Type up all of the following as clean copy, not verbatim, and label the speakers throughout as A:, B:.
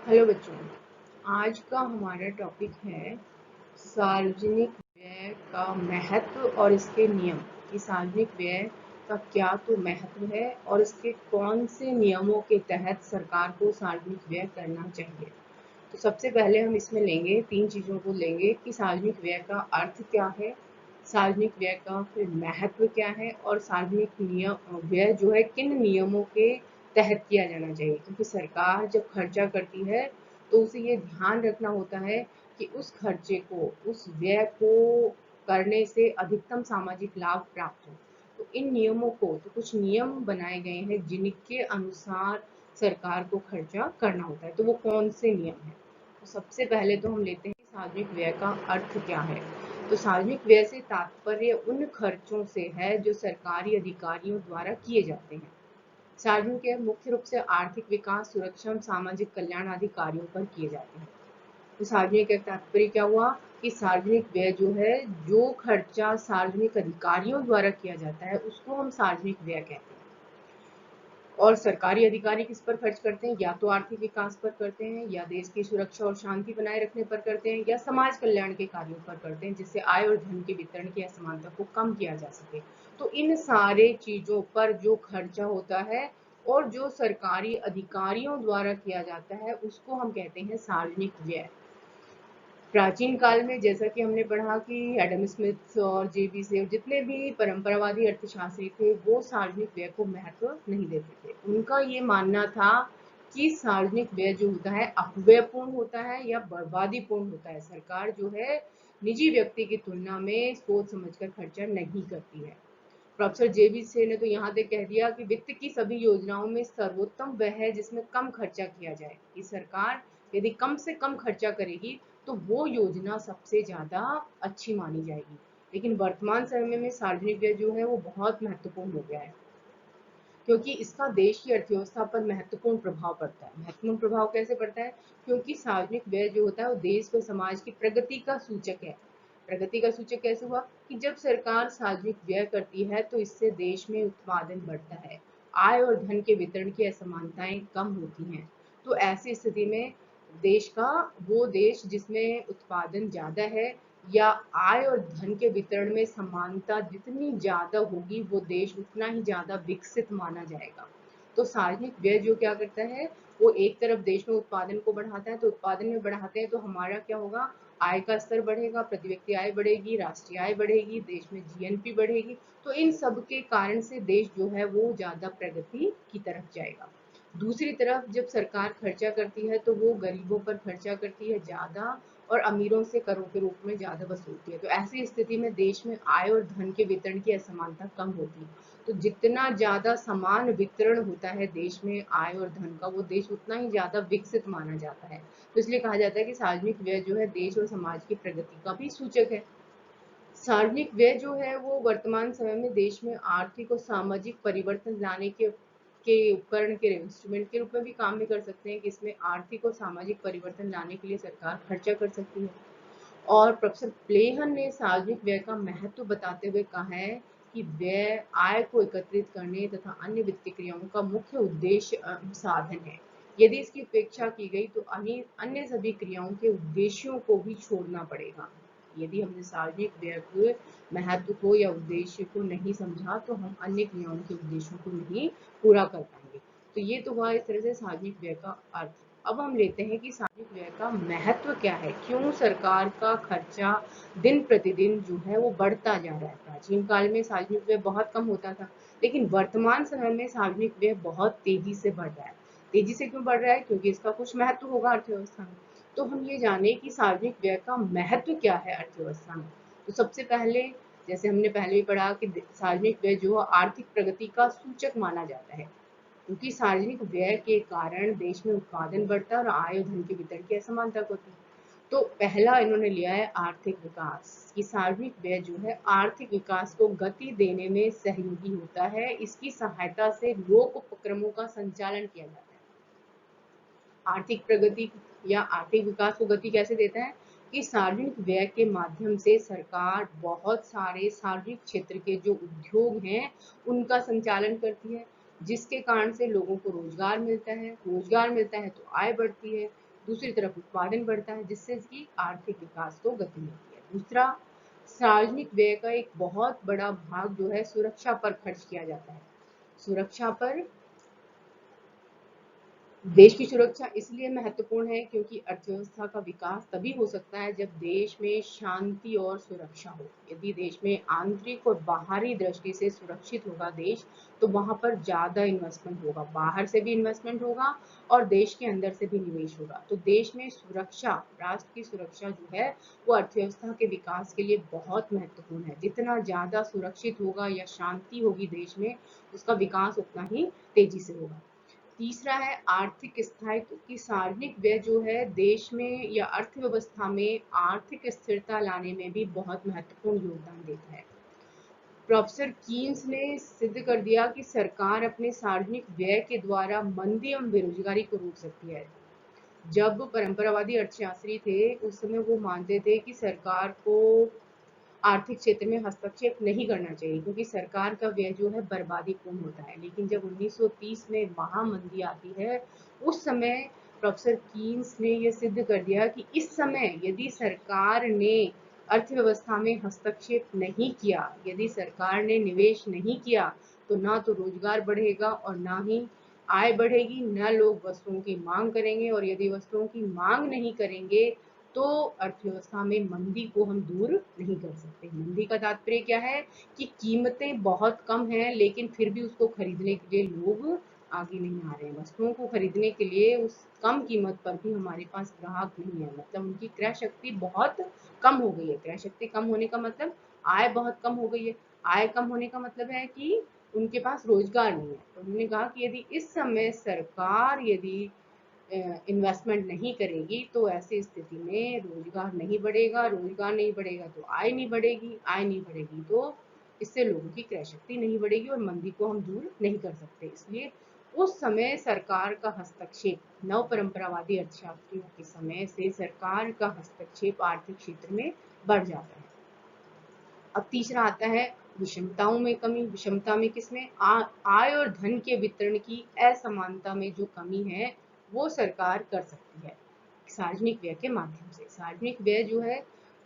A: Hello बच्चों, आज का हमारा टॉपिक है सार्वजनिक व्यय का महत्व और इसके नियम। कि सार्वजनिक व्यय का क्या तो महत्व है और इसके कौन से नियमों के तहत सरकार को सार्वजनिक व्यय करना चाहिए। तो सबसे पहले हम इसमें लेंगे, तीन चीज़ों को लेंगे कि सार्वजनिक व्यय का अर्थ क्या है, सार्वजनिक व्यय का फिर महत्व क्या है और सार्वजनिक नियम व्यय जो है किन नियमों के तहत किया जाना चाहिए। क्योंकि सरकार जब खर्चा करती है तो उसे ये ध्यान रखना होता है कि उस खर्चे को, उस व्यय को करने से अधिकतम सामाजिक लाभ प्राप्त हो। तो इन नियमों को, तो कुछ नियम बनाए गए हैं जिनके अनुसार सरकार को खर्चा करना होता है। तो वो कौन से नियम हैं? तो सबसे पहले तो हम लेते हैं कि सार्वजनिक व्यय का अर्थ क्या है। तो सार्वजनिक व्यय से तात्पर्य उन खर्चों से है जो सरकारी अधिकारियों द्वारा किए जाते हैं। सार्वजनिक व्यय मुख्य रूप से आर्थिक विकास, सुरक्षा और सामाजिक कल्याण आदि कार्यों पर किए जाते हैं। तो सार्वजनिक व्यय का तात्पर्य क्या हुआ कि सार्वजनिक व्यय जो है, जो खर्चा सार्वजनिक अधिकारियों द्वारा किया जाता है उसको हम सार्वजनिक व्यय कहते हैं। और सरकारी अधिकारी किस पर खर्च करते हैं? या तो आर्थिक विकास पर करते हैं, या देश की सुरक्षा और शांति बनाए रखने पर करते हैं, या समाज कल्याण के कार्यों पर करते हैं जिससे आय और धन के वितरण की असमानता को कम किया जा सके। तो इन सारे चीजों पर जो खर्चा होता है और जो सरकारी अधिकारियों द्वारा किया जाता है उसको हम कहते हैं सार्वजनिक व्यय। प्राचीन काल में जैसा कि हमने पढ़ा कि एडम स्मिथ और जेबी से और जितने भी परंपरावादी अर्थशास्त्री थे वो सार्वजनिक व्यय को महत्व नहीं देते थे। उनका ये मानना था कि सार्वजनिक व्यय जो होता है अपव्ययपूर्ण होता है या बर्बादीपूर्ण होता है। सरकार जो है निजी व्यक्ति की तुलना में सोच समझकर खर्चा नहीं करती है। प्रोफेसर जेबी से ने तो यहाँ तक कह दिया कि वित्त की सभी योजनाओं में सर्वोत्तम वह है जिसमें कम खर्चा किया जाए। कि सरकार यदि कम से कम खर्चा करेगी तो वो योजना सबसे ज्यादा अच्छी मानी जाएगी। लेकिन वर्तमान समय में सार्वजनिक व्यय जो है वो बहुत महत्वपूर्ण हो गया है, क्योंकि इसका देश की अर्थव्यवस्था पर महत्वपूर्ण प्रभाव पड़ता है। महत्वपूर्ण प्रभाव कैसे पड़ता है? क्योंकि सार्वजनिक व्यय जो होता है वो देश व समाज की प्रगति का सूचक है। प्रगति का सूचक कैसे हुआ? कि जब सरकार सार्वजनिक व्यय करती है तो इससे देश में उत्पादन बढ़ता है, आय और धन के वितरण की असमानताएं कम होती हैं। तो ऐसी स्थिति में देश का, वो देश जिसमें उत्पादन ज्यादा है या आय और धन के वितरण में समानता जितनी ज्यादा होगी वो देश उतना ही ज्यादा विकसित माना जाएगा। तो सार्वजनिक व्यय जो क्या करता है, वो एक तरफ देश में उत्पादन को बढ़ाता है। तो उत्पादन में बढ़ाते हैं तो हमारा क्या होगा? आय का स्तर बढ़ेगा, प्रति व्यक्ति आय बढ़ेगी, राष्ट्रीय आय बढ़ेगी, देश में जीएनपी बढ़ेगी। तो इन सब के कारण से देश जो है वो ज्यादा प्रगति की तरफ जाएगा। दूसरी तरफ जब सरकार खर्चा करती है तो वो गरीबों पर खर्चा करती है ज्यादा और अमीरों से करों के रूप में ज्यादा वसूलती है। तो ऐसी स्थिति में देश में आय और धन के वितरण की असमानता कम होती है। तो जितना ज्यादा समान वितरण होता है देश में आय और धन का, वो देश उतना ही ज्यादा विकसित माना जाता है। तो इसलिए कहा जाता है कि सार्वजनिक व्यय जो है देश और समाज की प्रगति का भी सूचक है। सार्वजनिक व्यय जो है वो वर्तमान समय में देश में आर्थिक और सामाजिक परिवर्तन लाने के उपकरण के इंस्ट्रूमेंट के रूप में भी काम भी कर सकते हैं। कि इसमें आर्थिक और सामाजिक परिवर्तन लाने के लिए सरकार खर्चा कर सकती है। और प्रोफेसर प्लेहन ने सार्वजनिक व्यय का महत्व बताते हुए कहा है कि व्यय आय को एकत्रित करने तथा अन्य वित्तीय क्रियाओं का मुख्य उद्देश्य साधन है। यदि इसकी उपेक्षा की गई तो अन्य सभी क्रियाओं के उद्देश्यों को भी छोड़ना पड़ेगा। यदि हमने सार्वजनिक व्यय के महत्व को या उद्देश्य को नहीं समझा तो हम अन्य क्रियाओं के उद्देश्यों को नहीं पूरा कर पाएंगे। तो ये तो हुआ इस तरह से सार्वजनिक व्यय का अर्थ। अब हम लेते हैं कि सार्वजनिक व्यय का महत्व क्या है, क्यों सरकार का खर्चा दिन प्रतिदिन जो है वो बढ़ता जा रहा है। प्राचीन काल में सार्वजनिक व्यय बहुत कम होता था, लेकिन वर्तमान समय में सार्वजनिक व्यय बहुत तेजी से बढ़ रहा है। तेजी से क्यों बढ़ रहा है? क्योंकि इसका कुछ महत्व होगा अर्थव्यवस्था में। तो हम ये जाने कि सार्वजनिक व्यय का महत्व क्या है अर्थव्यवस्था में। तो सबसे पहले, जैसे हमने पहले भी पढ़ा कि सार्वजनिक व्यय जो आर्थिक प्रगति का सूचक माना जाता है, क्योंकि सार्वजनिक व्यय के कारण देश में उत्पादन बढ़ता है और आय और धन के वितरण की असमानता होती है। तो पहला इन्होंने लिया है आर्थिक विकास। कि सार्वजनिक व्यय जो है आर्थिक विकास को गति देने में सहयोगी होता है। इसकी सहायता से लोक उपक्रमों का संचालन किया जाता है। आर्थिक प्रगति या आर्थिक विकास को गति कैसे देता है? कि सार्वजनिक व्यय के माध्यम से सरकार बहुत सारे सार्वजनिक क्षेत्र के जो उद्योग हैं उनका संचालन करती है, जिसके कारण से लोगों को रोजगार मिलता है। रोजगार मिलता है तो आय बढ़ती है। दूसरी तरफ उत्पादन बढ़ता है, जिससे इसकी आर्थिक विकास को गति मिलती है। दूसरा, सार्वजनिक व्यय का एक बहुत बड़ा भाग जो है सुरक्षा पर खर्च किया जाता है। सुरक्षा पर देश की सुरक्षा इसलिए महत्वपूर्ण है क्योंकि अर्थव्यवस्था का विकास तभी हो सकता है जब देश में शांति और सुरक्षा हो। यदि देश में आंतरिक और बाहरी दृष्टि से सुरक्षित होगा देश, तो वहां पर ज्यादा इन्वेस्टमेंट होगा, बाहर से भी इन्वेस्टमेंट होगा और देश के अंदर से भी निवेश होगा। तो देश में सुरक्षा, राष्ट्र की सुरक्षा जो है वो अर्थव्यवस्था के विकास के लिए बहुत महत्वपूर्ण है। जितना ज्यादा सुरक्षित होगा या शांति होगी देश में, उसका विकास उतना ही तेजी से होगा। तीसरा है आर्थिक स्थायित्व की। सार्वजनिक व्यय जो है देश में या अर्थव्यवस्था में आर्थिक स्थिरता लाने में भी बहुत महत्वपूर्ण योगदान देता है। प्रोफेसर कीन्स ने सिद्ध कर दिया कि सरकार अपने सार्वजनिक व्यय के द्वारा मंदी एवं बेरोजगारी को रोक सकती है। जब परंपरावादी अर्थशास्त्री थे उस समय वो मानते थे कि सरकार को आर्थिक क्षेत्र में हस्तक्षेप नहीं करना चाहिए क्योंकि सरकार का व्यय जो है बर्बादी पूर्ण होता है। लेकिन जब 1930 में महामंदी आती है, उस समय प्रोफेसर कीन्स ने यह सिद्ध कर दिया कि इस समय यदि सरकार ने अर्थव्यवस्था में हस्तक्षेप नहीं किया, यदि सरकार ने निवेश नहीं किया, तो ना तो रोजगार बढ़ेगा और ना ही आय बढ़ेगी, न लोग वस्तुओं की मांग करेंगे, और यदि वस्तुओं की मांग नहीं करेंगे तो अर्थव्यवस्था में मंदी को हम दूर नहीं कर सकते। मंदी का तात्पर्य क्या है कि कीमतें बहुत कम हैं लेकिन फिर भी उसको खरीदने के लिए लोग आगे नहीं आ रहे हैं। वस्तुओं को खरीदने के लिए उस कम कीमत पर भी हमारे पास ग्राहक नहीं है, मतलब उनकी क्रय शक्ति बहुत कम हो गई है। क्रय शक्ति कम होने का मतलब आय बहुत कम हो गई है। आय कम होने का मतलब है कि उनके पास रोजगार नहीं है। तो उन्होंने कहा कि यदि इस समय सरकार यदि इन्वेस्टमेंट नहीं करेगी तो ऐसी स्थिति में रोजगार नहीं बढ़ेगा, रोजगार नहीं बढ़ेगा तो आय नहीं बढ़ेगी, आय नहीं बढ़ेगी तो इससे लोगों की क्रय शक्ति नहीं बढ़ेगी और मंदी को हम दूर नहीं कर सकते। इसलिए उस समय सरकार का हस्तक्षेप, नव परंपरावादी अर्थशास्त्रियों के समय से सरकार का हस्तक्षेप आर्थिक क्षेत्र में बढ़ जाता है। अब तीसरा आता है विषमताओं में कमी। विषमता में किसमें? आय और धन के वितरण की असमानता में जो कमी है वो सरकार कर सकती है सार्वजनिक व्यय के माध्यम से। सार्वजनिक व्यय जो है,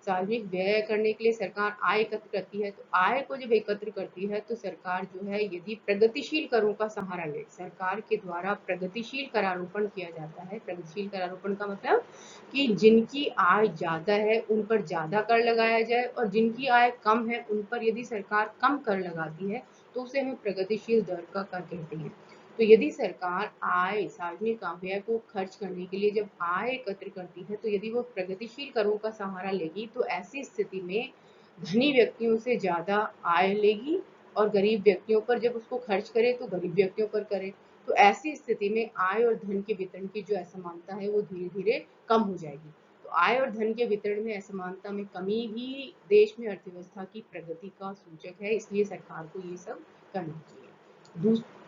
A: सार्वजनिक व्यय करने के लिए सरकार आय एकत्र करती है। तो आय को जब एकत्र करती है तो सरकार जो है यदि प्रगतिशील करों का सहारा ले, सरकार के द्वारा प्रगतिशील करारोपण किया जाता है। प्रगतिशील करारोपण का मतलब कि जिनकी आय ज्यादा है उन पर ज्यादा कर लगाया जाए और जिनकी आय कम है उन पर यदि सरकार कम कर लगाती है तो उसे हमें प्रगतिशील दर का कर कहते हैं। तो यदि सरकार आय, सार्वजनिक व्यय को खर्च करने के लिए जब आय एकत्र करती है तो यदि वो प्रगतिशील करों का सहारा लेगी तो ऐसी स्थिति में धनी व्यक्तियों से ज्यादा आय लेगी और गरीब व्यक्तियों पर जब उसको खर्च करे तो गरीब व्यक्तियों पर करे। तो ऐसी स्थिति में आय और धन के वितरण की जो असमानता है वो धीरे धीरे कम हो जाएगी। तो आय और धन के वितरण में असमानता में कमी भी देश में अर्थव्यवस्था की प्रगति का सूचक है, इसलिए सरकार को ये सब करना चाहिए।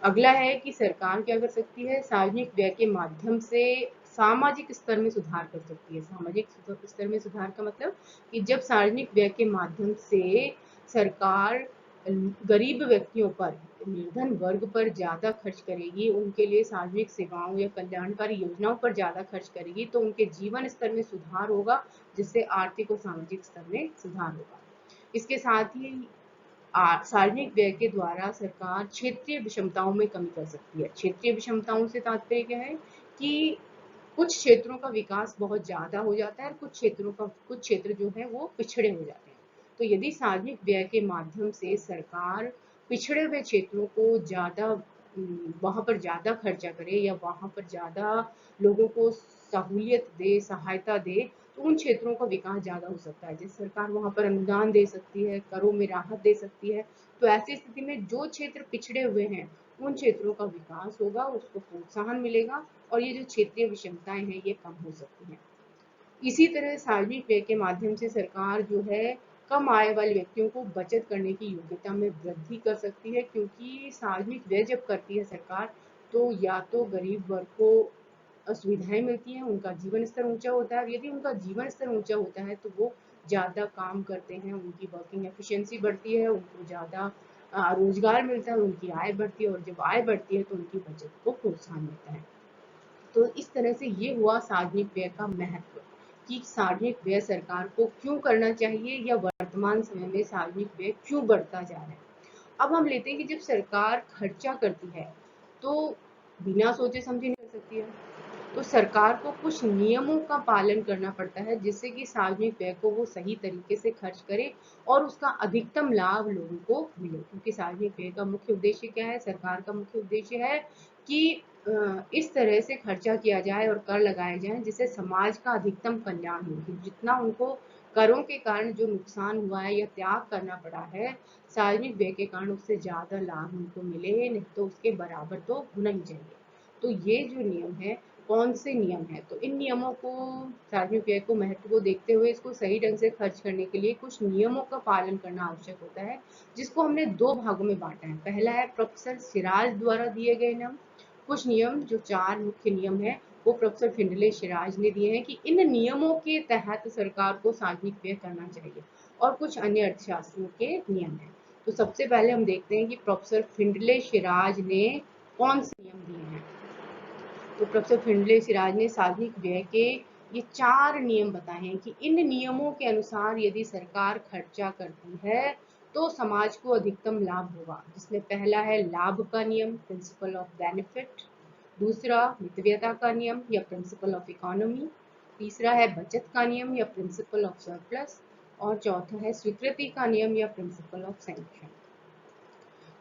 A: अगला है कि सरकार क्या कर सकती है, सार्वजनिक व्यय के माध्यम से सामाजिक स्तर में सुधार कर सकती है। सामाजिक स्तर में सुधार का मतलब कि जब सार्वजनिक व्यय के माध्यम से सरकार गरीब व्यक्तियों पर, निर्धन वर्ग पर ज्यादा खर्च करेगी, उनके लिए सार्वजनिक सेवाओं या कल्याणकारी योजनाओं पर ज्यादा खर्च करेगी तो उनके जीवन स्तर में सुधार होगा, जिससे आर्थिक और सामाजिक स्तर में सुधार होगा। इसके साथ ही सार्वजनिक व्यय के द्वारा सरकार क्षेत्रीय विषमताओं में कमी कर सकती है। क्षेत्रीय विषमताओं से तात्पर्य क्या है कि कुछ क्षेत्रों का विकास बहुत ज्यादा हो जाता है और कुछ क्षेत्र जो है वो पिछड़े हो जाते हैं। तो यदि सार्वजनिक व्यय के माध्यम से सरकार पिछड़े हुए क्षेत्रों को ज्यादा वहां पर ज्यादा खर्चा करे या वहां पर ज्यादा लोगों को सहूलियत दे, सहायता दे, तो उन क्षेत्रों का विकास ज्यादा हो सकता है। जैसे सरकार वहां पर अनुदान दे सकती है, करों में राहत दे सकती है। तो ऐसी स्थिति में जो क्षेत्र पिछड़े हुए हैं उन क्षेत्रों का विकास होगा, उसको प्रोत्साहन मिलेगा और ये जो क्षेत्रीय विषमताएं हैं ये कम हो सकती हैं। इसी तरह सार्वजनिक व्यय के माध्यम से सरकार जो है कम आय वाले व्यक्तियों को बचत करने की योग्यता में वृद्धि कर सकती है, क्योंकि सार्वजनिक व्यय जब करती है सरकार तो या तो गरीब वर्ग को सुविधाएं मिलती हैं, उनका जीवन स्तर ऊंचा होता है। यदि उनका जीवन स्तर ऊंचा होता है तो वो ज़्यादा काम करते हैं, उनकी वर्किंग एफिशिएंसी बढ़ती है, उनको ज़्यादा रोजगार मिलता है, उनकी आय बढ़ती है और जब आय बढ़ती है तो उनकी बचत को प्रोत्साहन मिलता है। तो इस तरह से ये हुआ सार्वजनिक व्यय का महत्व, कि सार्वजनिक व्यय सरकार को क्यों करना चाहिए या वर्तमान समय में सार्वजनिक व्यय क्यों बढ़ता जा रहा है। अब हम लेते हैं कि जब सरकार खर्चा करती है तो बिना सोचे समझे नहीं कर सकती है, तो सरकार को कुछ नियमों का पालन करना पड़ता है जिससे कि सार्वजनिक व्यय को वो सही तरीके से खर्च करे और उसका अधिकतम लाभ लोगों को मिले। क्योंकि सार्वजनिक व्यय का मुख्य उद्देश्य क्या है, सरकार का मुख्य उद्देश्य है कि इस तरह से खर्चा किया जाए और कर लगाए जाए जिससे समाज का अधिकतम कल्याण हो, कि जितना उनको करों के कारण जो नुकसान हुआ है या त्याग करना पड़ा है सार्वजनिक व्यय के कारण उससे ज्यादा लाभ उनको मिले, नहीं तो उसके बराबर तो होना ही चाहिए। तो ये जो नियम है, कौन से नियम है, तो इन नियमों को, सार्वजनिक व्यय को महत्व को देखते हुए इसको सही ढंग से खर्च करने के लिए कुछ नियमों का पालन करना आवश्यक होता है, जिसको हमने दो भागों में बांटा है। पहला है प्रोफेसर सिराज द्वारा दिए गए नियम, कुछ नियम जो 4 मुख्य नियम है वो प्रोफेसर फिंडले सिराज ने दिए हैं कि इन नियमों के तहत सरकार को सार्वजनिक व्यय करना चाहिए, और कुछ अन्य अर्थशास्त्रियों के नियम है। तो सबसे पहले हम देखते हैं कि प्रोफेसर फिंडले सिराज ने कौन से नियम दिए हैं। तो प्रोफेसर फिंडले सिराज ने सार्वजनिक व्यय के ये 4 नियम बताए हैं कि इन नियमों के अनुसार यदि सरकार खर्चा करती है तो समाज को अधिकतम लाभ होगा, जिसमें पहला है लाभ का नियम, प्रिंसिपल ऑफ बेनिफिट, दूसरा मितव्ययता का नियम या प्रिंसिपल ऑफ इकोनॉमी, तीसरा है बचत का नियम या प्रिंसिपल ऑफ सरप्लस, और चौथा है स्वीकृति का नियम या प्रिंसिपल ऑफ सैंक्शन।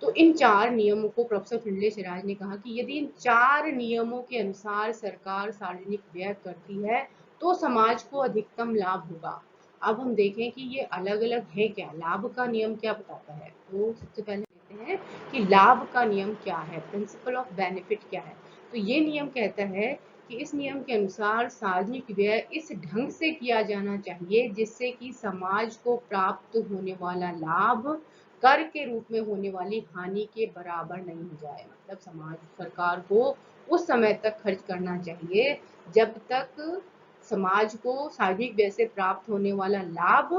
A: तो इन 4 नियमों को प्रोफेसर फिंडले सिराज ने कहा कि यदि इन 4 नियमों के अनुसार सरकार सार्वजनिक व्यय करती है तो समाज को अधिकतम लाभ होगा। अब हम देखें कि ये अलग अलग है क्या, लाभ का नियम क्या बताता है। तो सबसे पहले देखते हैं कि लाभ का नियम क्या है, प्रिंसिपल ऑफ बेनिफिट क्या है। तो ये नियम कहता है कि इस नियम के अनुसार सार्वजनिक व्यय इस ढंग से किया जाना चाहिए जिससे कि समाज को प्राप्त होने वाला लाभ कर के रूप में होने वाली हानि के बराबर नहीं हो जाए। मतलब समाज सरकार को उस समय तक खर्च करना चाहिए जब तक समाज को सार्वजनिक व्यय से प्राप्त होने वाला लाभ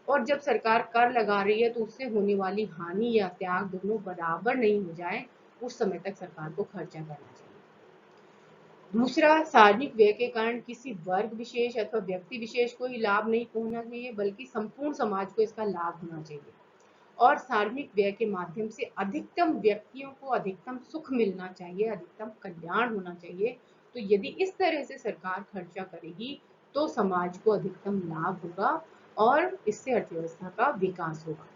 A: और जब सरकार कर लगा रही है तो उससे होने वाली हानि या त्याग दोनों बराबर नहीं हो जाए, उस समय तक सरकार को खर्चा करना चाहिए। दूसरा, सार्वजनिक व्यय के कारण किसी वर्ग विशेष अथवा व्यक्ति विशेष को ही लाभ नहीं पहुंचना चाहिए बल्कि संपूर्ण समाज को इसका लाभ होना चाहिए। और सार्वजनिक व्यय के माध्यम से अधिकतम व्यक्तियों को अधिकतम सुख मिलना चाहिए, अधिकतम कल्याण होना चाहिए। तो यदि इस तरह से सरकार खर्चा करेगी तो समाज को अधिकतम लाभ होगा और इससे अर्थव्यवस्था का विकास होगा।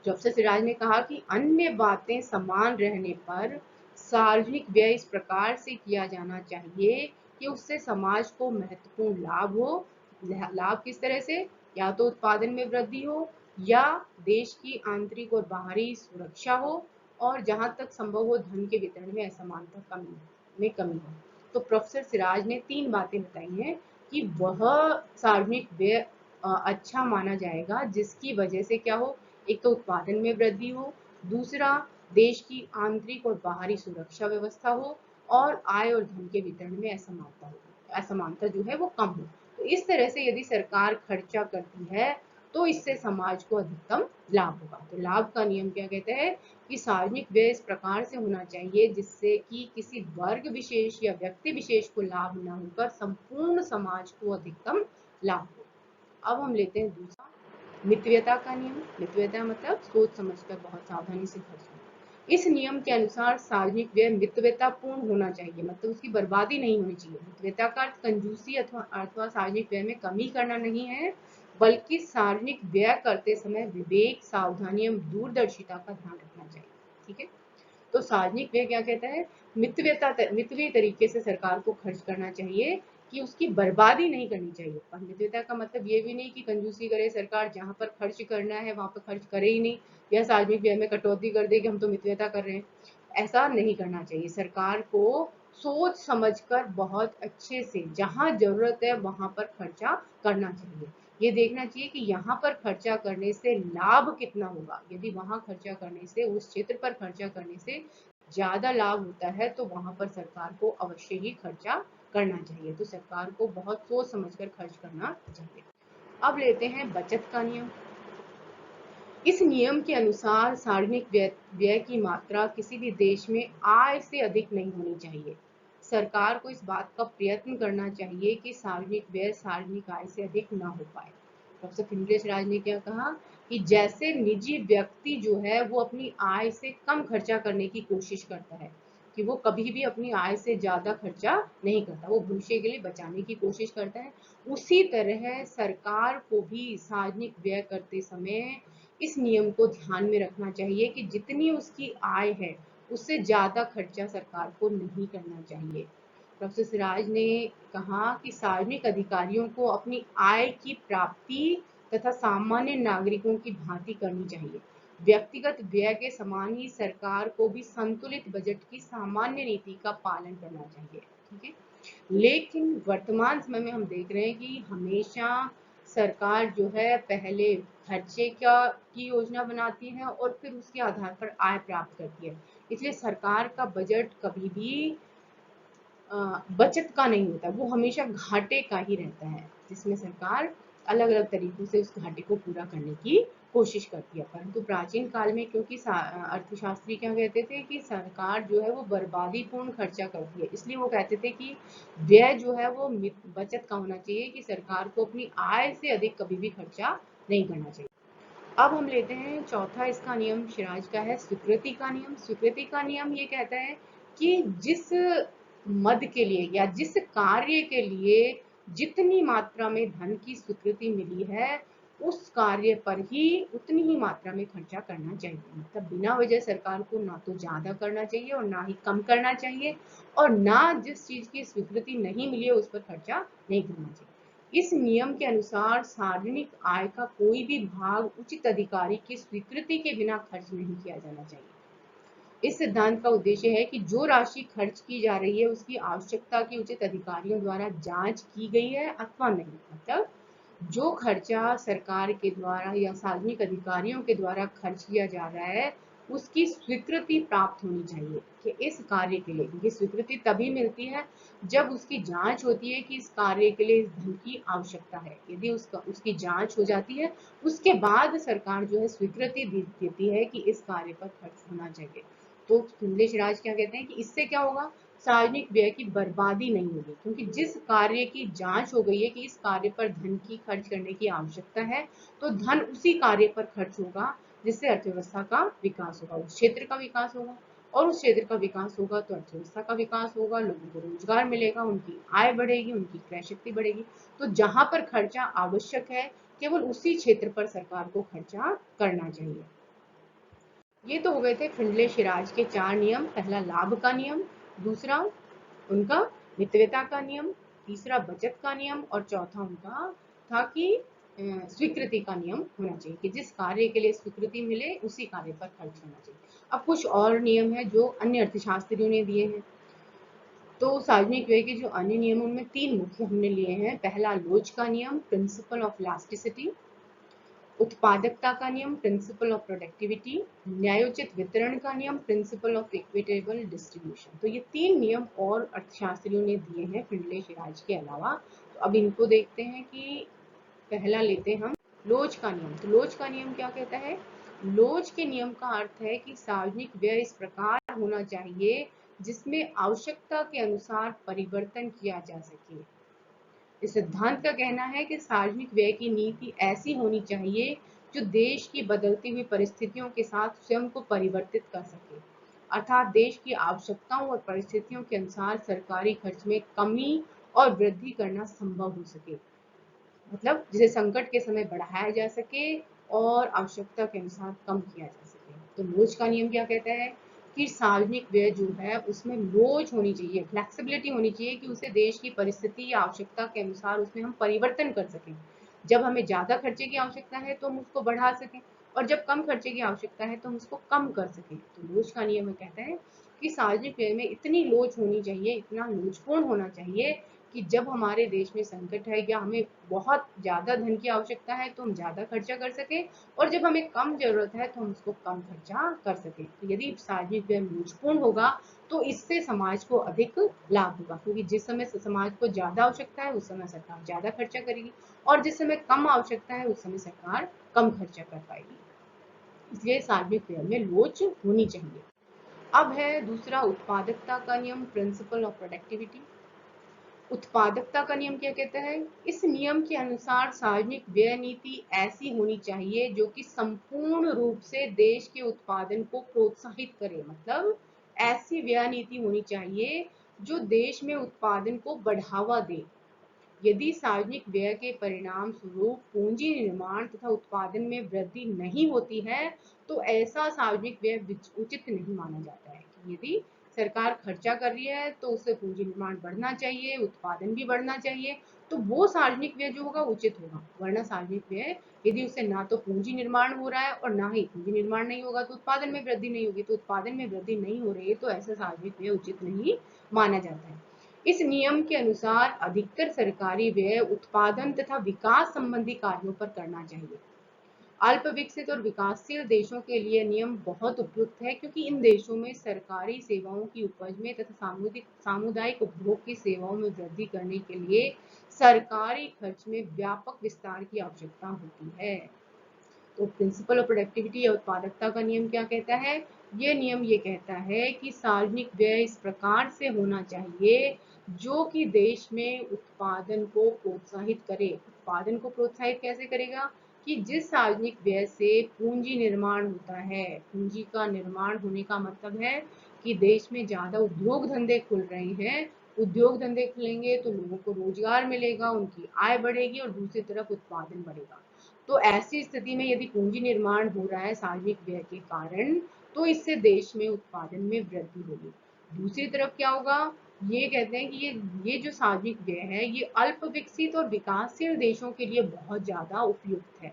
A: प्रोफेसर सिराज ने कहा कि अन्य बातें समान रहने पर सार्वजनिक व्यय इस प्रकार से किया जाना चाहिए कि उससे समाज को महत्वपूर्ण लाभ हो। लाभ किस तरह से, या तो उत्पादन में वृद्धि हो या देश की आंतरिक और बाहरी सुरक्षा हो, और जहां तक संभव हो धन के वितरण में असमानता कमी हो। तो प्रोफेसर सिराज ने 3 बातें बताई हैं कि वह सार्वजनिक व्यय अच्छा माना जाएगा जिसकी वजह से क्या हो, एक तो उत्पादन में वृद्धि हो, दूसरा देश की आंतरिक और बाहरी सुरक्षा व्यवस्था हो, और आय और धन के वितरण में असमानता जो है वो कम हो। तो इस तरह से यदि सरकार खर्चा करती है तो इससे समाज को अधिकतम लाभ होगा। तो लाभ का नियम क्या कहता है कि सार्वजनिक व्यय इस प्रकार से होना चाहिए जिससे कि किसी वर्ग विशेष या व्यक्ति विशेष को लाभ न होकर संपूर्ण समाज को अधिकतम लाभ हो। अब हम लेते हैं दूसरा, मितव्ययता का नियम। मितव्ययता मतलब सोच समझकर बहुत सावधानी से खर्च करना। इस नियम के अनुसार सार्वजनिक व्यय मितव्ययता पूर्ण होना चाहिए, मतलब उसकी बर्बादी नहीं होनी चाहिए। मितव्ययता का अर्थ कंजूसी अथवा सार्वजनिक व्यय में कमी करना नहीं है, बल्कि सार्वजनिक व्यय करते समय विवेक, सावधानी एवं दूरदर्शिता का ध्यान रखना चाहिए। ठीक है, तो सार्वजनिक व्यय क्या कहता है, मितव्ययी तरीके से सरकार को खर्च करना चाहिए, कि उसकी बर्बादी नहीं करनी चाहिए। पर मितव्ययता का मतलब ये भी नहीं कि कंजूसी करे सरकार, जहां पर खर्च करना है वहां पर खर्च करे ही नहीं, या सार्वजनिक व्यय में कटौती कर दे कि हम तो मितव्ययता कर रहे हैं। ऐसा नहीं करना चाहिए। सरकार को सोच समझकर बहुत अच्छे से जहां जरूरत है वहां पर खर्चा करना चाहिए। ये देखना चाहिए कि यहाँ पर खर्चा करने से लाभ कितना होगा। यदि वहां खर्चा करने से, उस क्षेत्र पर खर्चा करने से ज्यादा लाभ होता है तो वहां पर सरकार को अवश्य ही खर्चा करना चाहिए। तो सरकार को बहुत सोच समझकर खर्च करना चाहिए। अब लेते हैं बचत का नियम। इस नियम के अनुसार सार्वजनिक व्यय की मात्रा किसी भी देश में आय से अधिक नहीं होनी चाहिए। सरकार को इस बात का प्रयत्न करना चाहिए कि सार्वजनिक व्यय सार्वजनिक आय से अधिक न हो पाए। प्रोफेसर फिंगलिश राज ने क्या कहा कि जैसे निजी व्यक्ति जो है वो अपनी आय से कम खर्चा करने की कोशिश करता है, कि वो कभी भी अपनी आय से ज्यादा खर्चा नहीं करता, वो भविष्य के लिए बचाने की कोशिश करता है, उसी तरह सरकार को भी सार्वजनिक व्यय करते समय इस नियम को ध्यान में रखना चाहिए कि जितनी उसकी आय है उससे ज्यादा खर्चा सरकार को नहीं करना चाहिए। प्रोफेसर सिराज ने कहा कि सार्वजनिक अधिकारियों को अपनी आय की प्राप्ति तथा सामान्य नागरिकों की भांति करनी चाहिए। व्यक्तिगत व्यय के समान ही सरकार को भी संतुलित बजट की सामान्य नीति का पालन करना चाहिए। ठीक है, लेकिन वर्तमान समय में हम देख रहे हैं कि हमेशा सरकार जो है पहले खर्चे की योजना बनाती है और फिर उसके आधार पर आय प्राप्त करती है। इसलिए सरकार का बजट कभी भी बचत का नहीं होता, वो हमेशा घाटे का ही रहता है, जिसमें सरकार अलग अलग तरीकों से उस घाटे को पूरा करने की कोशिश करती है। परंतु प्राचीन काल में क्योंकि अर्थशास्त्री क्या कहते थे कि सरकार जो है वो बर्बादीपूर्ण खर्चा करती है, इसलिए वो कहते थे कि व्यय जो है वो बचत का होना चाहिए, कि सरकार को अपनी आय से अधिक कभी भी खर्चा नहीं करना चाहिए। अब हम लेते हैं चौथा इसका नियम सिराज का है स्वीकृति का नियम। स्वीकृति का नियम ये कहता है कि जिस मद के लिए या जिस कार्य के लिए जितनी मात्रा में धन की स्वीकृति मिली है उस कार्य पर ही उतनी ही मात्रा में खर्चा करना चाहिए। मतलब बिना वजह सरकार को ना तो ज्यादा करना चाहिए और ना ही कम करना चाहिए, और ना जिस चीज की स्वीकृति नहीं मिली है उस पर खर्चा नहीं करना चाहिए। इस नियम के अनुसार सार्वजनिक आय का कोई भी भाग उचित अधिकारी की स्वीकृति के बिना खर्च नहीं किया जाना चाहिए। इस सिद्धांत का उद्देश्य है कि जो राशि खर्च की जा रही है उसकी आवश्यकता की उचित अधिकारियों द्वारा जांच की गई है अथवा नहीं। मतलब जो खर्चा सरकार के द्वारा या सार्वजनिक अधिकारियों के द्वारा खर्च किया जा रहा है उसकी स्वीकृति प्राप्त होनी चाहिए कि इस कार्य के लिए, क्योंकि स्वीकृति तभी मिलती है जब उसकी जांच होती है कि इस कार्य के लिए इस धन की आवश्यकता है। यदि उसकी जांच हो जाती है उसके बाद सरकार जो है स्वीकृति देती है कि इस कार्य पर खर्च होना चाहिए। तो फिंगलिश राज क्या कहते हैं कि इससे क्या होगा, सार्वजनिक व्यय की बर्बादी नहीं होगी, क्योंकि जिस कार्य की जांच हो गई है कि इस कार्य पर धन की खर्च करने की आवश्यकता है तो धन उसी कार्य पर खर्च होगा, जिससे अर्थव्यवस्था का विकास होगा, उस क्षेत्र का विकास होगा, और उस क्षेत्र का विकास होगा तो अर्थव्यवस्था का विकास होगा, लोगों को रोजगार मिलेगा, उनकी आय बढ़ेगी, उनकी क्रय शक्ति बढ़ेगी। तो जहां पर खर्चा आवश्यक है केवल उसी क्षेत्र पर सरकार को खर्चा करना चाहिए। ये तो हो गए थे फिंडले सिराज के 4 नियम। पहला लाभ का नियम, दूसरा उनका मितव्ययता का नियम, तीसरा बचत का नियम, और चौथा उनका था कि स्वीकृति का नियम होना चाहिए कि जिस कार्य के लिए स्वीकृति मिले उसी कार्य पर खर्च होना चाहिए। अब कुछ और नियम है जो अन्य अर्थशास्त्रियों ने दिए हैं। तो सार्वजनिक व्यय के जो अन्य नियम उनमें 3 मुख्य हमने लिए हैं। पहला लोच का नियम, प्रिंसिपल ऑफ इलास्टिसिटी, उत्पादकता का नियम, प्रिंसिपल ऑफ प्रोडक्टिविटी, न्यायोचित वितरण का नियम, प्रिंसिपल ऑफ इक्विटेबल डिस्ट्रीब्यूशन। तो ये 3 नियम और अर्थशास्त्रियों ने दिए हैं फिंडले सिराज के अलावा। तो अब इनको देखते हैं कि पहला लेते हैं हम लोच का नियम। तो लोच का नियम क्या कहता है? लोच के नियम का अर्थ है कि सार्वजनिक व्यय इस प्रकार होना चाहिए जिसमें आवश्यकता के अनुसार परिवर्तन किया जा सके। इस सिद्धांत का कहना है कि सार्वजनिक व्यय की नीति ऐसी होनी चाहिए जो देश की बदलती हुई परिस्थितियों के साथ स्वयं को परिवर्तित कर सके, अर्थात देश की आवश्यकताओं और परिस्थितियों के अनुसार सरकारी खर्च में कमी और वृद्धि करना संभव हो सके। मतलब जिसे संकट के समय बढ़ाया जा सके और आवश्यकता के अनुसार कम किया जा सके। तो लोच का नियम क्या कहता है कि सार्वजनिक व्यय जो है उसमें लोच होनी चाहिए, फ्लेक्सिबिलिटी होनी चाहिए कि उसे देश की परिस्थिति या आवश्यकता के अनुसार उसमें हम परिवर्तन कर सकें। जब हमें ज्यादा खर्चे की आवश्यकता है तो हम उसको बढ़ा सकें, और जब कम खर्चे की आवश्यकता है तो हम उसको कम कर सकें। तो लोच का नियम कहता है कि सार्वजनिक व्यय में इतनी लोच होनी चाहिए, इतना लोचपूर्ण होना चाहिए कि जब हमारे देश में संकट है या हमें बहुत ज्यादा धन की आवश्यकता है तो हम ज्यादा खर्चा कर सके, और जब हमें कम जरूरत है तो हम उसको कम खर्चा कर सके। तो यदि सार्वजनिक व्यय लोचपूर्ण होगा तो इससे समाज को अधिक लाभ होगा, क्योंकि जिस समय समाज को ज्यादा आवश्यकता है उस समय सरकार ज्यादा खर्चा करेगी, और जिस समय कम आवश्यकता है उस समय सरकार कम खर्चा कर पाएगी। इसलिए सार्वजनिक व्यय में लोच होनी चाहिए। अब है दूसरा उत्पादकता का नियम, प्रिंसिपल ऑफ प्रोडक्टिविटी। उत्पादकता का नियम क्या कहता है? इस नियम के अनुसार सार्वजनिक व्यय नीति ऐसी होनी चाहिए जो कि संपूर्ण रूप से देश के उत्पादन को प्रोत्साहित करे। मतलब ऐसी व्यय नीति होनी चाहिए जो देश में उत्पादन को बढ़ावा दे। यदि सार्वजनिक व्यय के परिणाम स्वरूप पूंजी निर्माण तथा उत्पादन में वृद्धि नहीं होती है तो ऐसा सार्वजनिक व्यय उचित नहीं माना जाता है। कि यदि सरकार खर्चा कर रही है तो उससे पूंजी निर्माण बढ़ना चाहिए, उत्पादन भी बढ़ना चाहिए, तो वो सार्वजनिक व्यय जो होगा उचित होगा। वरना सार्वजनिक व्यय यदि उससे ना तो पूंजी निर्माण हो रहा है और ना ही पूंजी निर्माण नहीं होगा तो उत्पादन में वृद्धि नहीं होगी, तो उत्पादन में वृद्धि नहीं हो रही है तो ऐसा सार्वजनिक व्यय उचित नहीं माना जाता है। इस नियम के अनुसार अधिकतर सरकारी व्यय उत्पादन तथा विकास संबंधी कार्यों पर करना चाहिए। अल्प विकसित और विकासशील देशों के लिए नियम बहुत उपयुक्त है क्योंकि इन देशों में सरकारी सेवाओं की उपज में तथा सामुदायिक उपभोग की सेवाओं में वृद्धि करने के लिए सरकारी खर्च में व्यापक विस्तार की आवश्यकता होती है। तो प्रिंसिपल ऑफ प्रोडक्टिविटी या उत्पादकता का नियम क्या कहता है? ये नियम ये कहता है कि सार्वजनिक व्यय इस प्रकार से होना चाहिए जो कि देश में उत्पादन को प्रोत्साहित करे। उत्पादन को प्रोत्साहित कैसे करेगा? कि जिस सार्वजनिक व्यय से पूंजी निर्माण होता है, पूंजी का निर्माण होने का मतलब है कि देश में ज्यादा उद्योग धंधे खुल रहे हैं, उद्योग धंधे खुलेंगे तो लोगों को रोजगार मिलेगा, उनकी आय बढ़ेगी और दूसरी तरफ उत्पादन बढ़ेगा। तो ऐसी स्थिति में यदि पूंजी निर्माण हो रहा है सार्वजनिक व्यय के कारण तो इससे देश में उत्पादन में वृद्धि होगी। दूसरी तरफ क्या होगा? ये कहते हैं कि ये जो सार्वजनिक व्यय है ये अल्प विकसित और विकासशील देशों के लिए बहुत ज्यादा उपयुक्त है,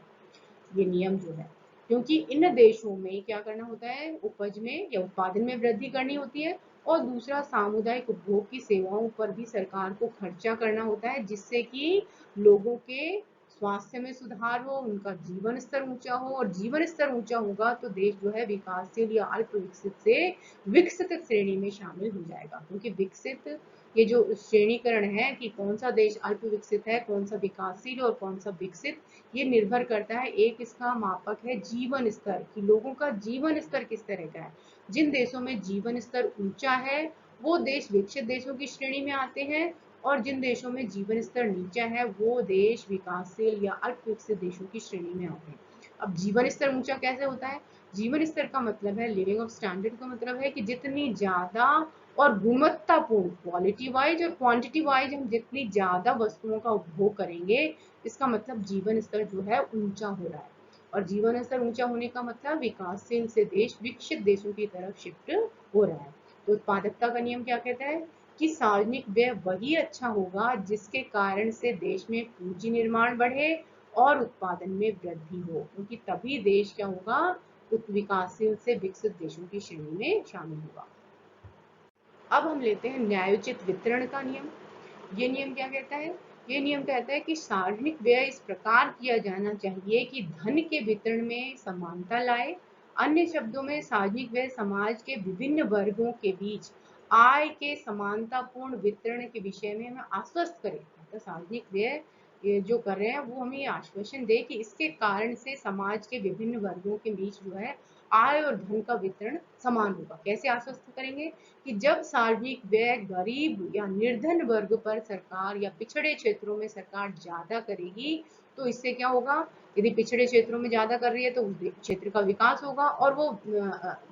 A: ये नियम जो है, क्योंकि इन देशों में क्या करना होता है? उपज में या उत्पादन में वृद्धि करनी होती है और दूसरा सामुदायिक उपभोग की सेवाओं पर भी सरकार को खर्चा करना होता है जिससे कि लोगों के स्वास्थ्य में सुधार हो, उनका जीवन स्तर ऊंचा हो, और जीवन स्तर ऊंचा होगा तो देश जो है विकासशील या अल्प विकसित से विकसित श्रेणी में शामिल हो जाएगा। क्योंकि विकसित ये जो श्रेणीकरण है कि कौन सा देश अल्प विकसित है, कौन सा विकासशील और कौन सा विकसित, ये निर्भर करता है, एक इसका मापक है जीवन स्तर, कि लोगों का जीवन स्तर किस तरह का है। जिन देशों में जीवन स्तर ऊंचा है वो देश विकसित देशों की श्रेणी में आते हैं और जिन देशों में जीवन स्तर नीचा है वो देश विकासशील या अल्प विकसित देशों की श्रेणी में आते हैं। अब जीवन स्तर ऊंचा कैसे होता है? जीवन स्तर का मतलब है, लिविंग ऑफ स्टैंडर्ड का मतलब है कि जितनी ज्यादा और गुणवत्तापूर्ण, क्वालिटी वाइज और क्वांटिटी वाइज हम जितनी ज्यादा वस्तुओं का उपभोग करेंगे, इसका मतलब जीवन स्तर जो है ऊंचा हो रहा है। और जीवन स्तर ऊंचा होने का मतलब विकासशील से देश विकसित देशों की तरफ शिफ्ट हो रहा है। तो उत्पादकता का नियम क्या कहता है? कि सार्वजनिक व्यय वही अच्छा होगा जिसके कारण से देश में पूंजी निर्माण बढ़े और उत्पादन में वृद्धि हो, क्योंकि तभी देश क्या होगा? विकासशील से विकसित देशों की श्रेणी में शामिल होगा। अब हम लेते हैं न्यायोचित वितरण का नियम। ये नियम क्या कहता है? ये नियम कहता है कि सार्वजनिक व्यय इस प्रकार किया जाना चाहिए कि धन के वितरण में समानता लाए। अन्य शब्दों में सार्वजनिक व्यय समाज के विभिन्न वर्गों के बीच आय के समानतापूर्ण वितरण के विषय में हमें आश्वस्त करे। मतलब सार्वजनिक व्यय ये जो कर रहे हैं वो हमें ये आश्वासन दे कि इसके कारण से समाज के विभिन्न वर्गों के बीच जो है आय और धन का वितरण समान होगा। कैसे आश्वस्त करेंगे? कि जब सार्वजनिक व्यय गरीब या निर्धन वर्ग पर सरकार या पिछड़े क्षेत्रों में सरकार ज्यादा करेगी तो इससे क्या होगा? यदि पिछड़े क्षेत्रों में ज्यादा कर रही है तो उस क्षेत्र का विकास होगा और वो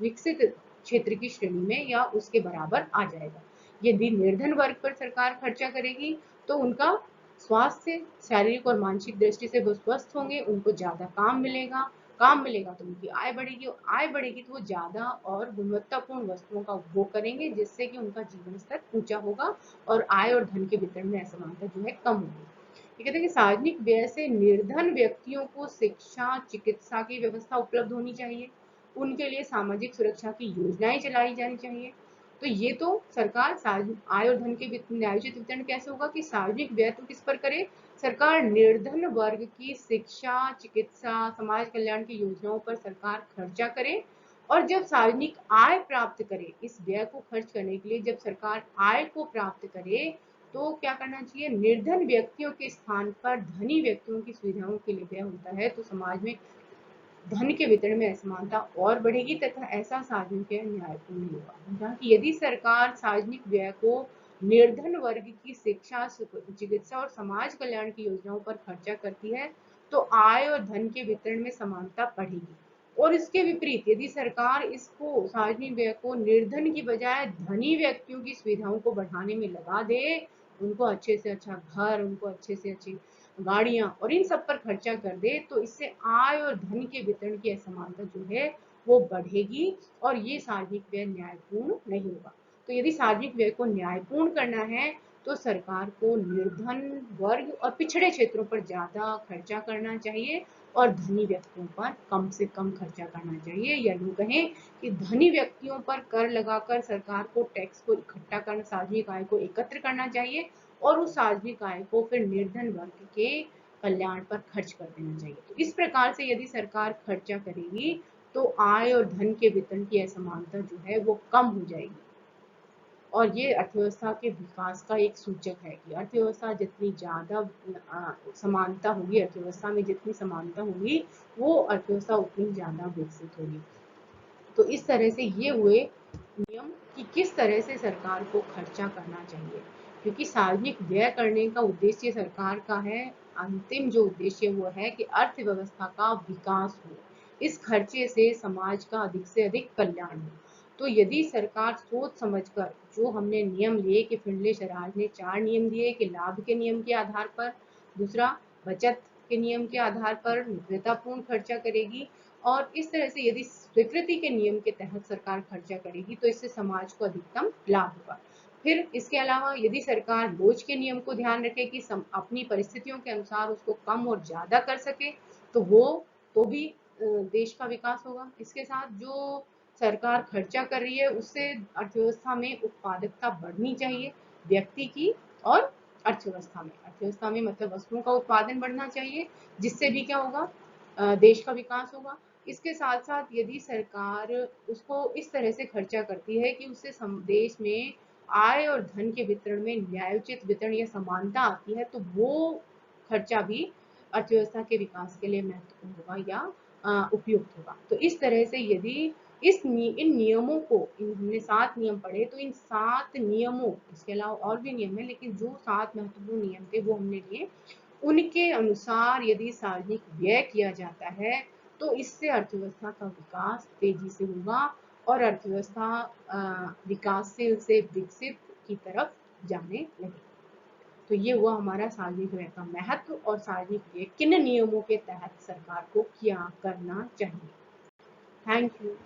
A: विकसित क्षेत्र की श्रेणी में या उसके बराबर आ जाएगा। यदि निर्धन वर्ग पर सरकार खर्चा करेगी तो उनका स्वास्थ्य, शारीरिक और मानसिक दृष्टि से वो स्वस्थ होंगे, उनको ज्यादा काम मिलेगा तो उनकी आय बढ़ेगी और आय बढ़ेगी तो वो ज्यादा और गुणवत्तापूर्ण वस्तुओं का उपभोग करेंगे जिससे कि उनका जीवन स्तर ऊंचा होगा और आय और धन के वितरण में असमानता जो है कम होगी। ये कहते हैं कि सार्वजनिक व्यय से निर्धन व्यक्तियों को शिक्षा, चिकित्सा की व्यवस्था उपलब्ध होनी चाहिए, उनके लिए सामाजिक सुरक्षा की योजनाएं चलाई जानी चाहिए। तो ये तो सरकार आय और धन के न्यायोचित वितरण कैसे होगा? कि सार्वजनिक व्यय तो किस पर करे? सरकार निर्धन वर्ग की शिक्षा, चिकित्सा, समाज कल्याण की योजनाओं पर सरकार खर्चा करे और जब सार्वजनिक आय प्राप्त करे, इस व्यय को खर्च करने के लिए जब सरकार आय को प्राप्त करे तो क्या करना चाहिए? निर्धन व्यक्तियों के स्थान पर धनी व्यक्तियों की सुविधाओं के लिए व्यय होता है तो समाज में धन के वितरण में असमानता और बढ़ेगी तथा ऐसा सार्वजनिक व्यय न्यायपूर्ण नहीं होगा। जहाँ कि यदि सरकार सार्वजनिक व्यय को निर्धन वर्ग की शिक्षा, चिकित्सा और समाज कल्याण की योजनाओं पर खर्चा करती है तो आय और धन के वितरण में समानता बढ़ेगी। और इसके विपरीत यदि सरकार इसको सार्वजनिक व्यय को निर्धन की बजाय धनी व्यक्तियों की सुविधाओं को बढ़ाने में लगा दे, उनको अच्छे से अच्छा घर, उनको अच्छे से अच्छी गाड़ियां और इन सब पर खर्चा कर दे, तो इससे आय और धन के वितरण की असमानता जो है वो बढ़ेगी और ये सार्वजनिक व्यय न्यायपूर्ण नहीं होगा। तो यदि सार्वजनिक व्यय को न्यायपूर्ण करना है तो सरकार को निर्धन वर्ग और पिछड़े क्षेत्रों पर ज्यादा खर्चा करना चाहिए और धनी व्यक्तियों पर कम से कम खर्चा करना चाहिए, या यूं कहें कि धनी व्यक्तियों पर कर लगाकर सरकार को टैक्स को इकट्ठा करना, सार्वजनिक आय को एकत्र करना चाहिए और उस सार्वजनिक आय को फिर निर्धन वर्ग के कल्याण पर खर्च कर देना चाहिए। तो इस प्रकार से यदि सरकार खर्चा करेगी तो आय और धन के वितरण की असमानता जो है वो कम हो जाएगी और ये अर्थव्यवस्था के विकास का एक सूचक है कि अर्थव्यवस्था जितनी ज्यादा समानता होगी, अर्थव्यवस्था में जितनी समानता होगी वो अर्थव्यवस्था उतनी ज्यादा विकसित होगी। तो इस तरह से ये हुए नियम कि किस तरह से सरकार को खर्चा करना चाहिए, क्योंकि सार्वजनिक व्यय करने का उद्देश्य सरकार का है, अंतिम जो उद्देश्य वो है कि अर्थव्यवस्था का विकास हो, इस खर्चे से समाज का अधिक से अधिक कल्याण हो। तो यदि सरकार सोच समझकर जो हमने नियम लिए कि फिंडले स्वराज ने 4 नियम दिए कि लाभ के नियम के आधार पर, दूसरा बचत के नियम के आधार पर मित्रतापूर्ण खर्चा करेगी और इस तरह से यदि स्वीकृति के नियम के तहत सरकार खर्चा करेगी तो इससे समाज को अधिकतम लाभ होगा। फिर इसके अलावा यदि सरकार लोच के नियम को ध्यान रखे कि अपनी परिस्थितियों के अनुसार उसको कम और ज्यादा कर सके तो वो तो भी देश का विकास होगा। इसके साथ जो सरकार खर्चा कर रही है उससे अर्थव्यवस्था में उत्पादकता बढ़नी चाहिए, व्यक्ति की और अर्थव्यवस्था में मतलब वस्तुओं का उत्पादन बढ़ना चाहिए, जिससे भी क्या होगा, देश का विकास होगा। इसके साथ साथ यदि सरकार उसको इस तरह से खर्चा करती है कि उससे देश में आय और धन के वितरण में न्यायोचित वितरण या समानता आती है तो वो खर्चा भी अर्थव्यवस्था के विकास के लिए महत्वपूर्ण होगा या उपयुक्त होगा। तो इस तरह से यदि इन नियमों को, हमने 7 नियम पढ़े, तो इन 7 नियमों, इसके अलावा और भी नियम है लेकिन जो 7 महत्वपूर्ण नियम थे वो हमने लिए, उनके अनुसार यदि सार्वजनिक व्यय किया जाता है तो इससे अर्थव्यवस्था का विकास तेजी से होगा और अर्थव्यवस्था विकासशील से विकसित की तरफ जाने लगेगी। तो ये हुआ हमारा सार्वजनिक व्यय का महत्व और सार्वजनिक व्यय किन नियमों के तहत सरकार को क्या करना चाहिए। Thank you.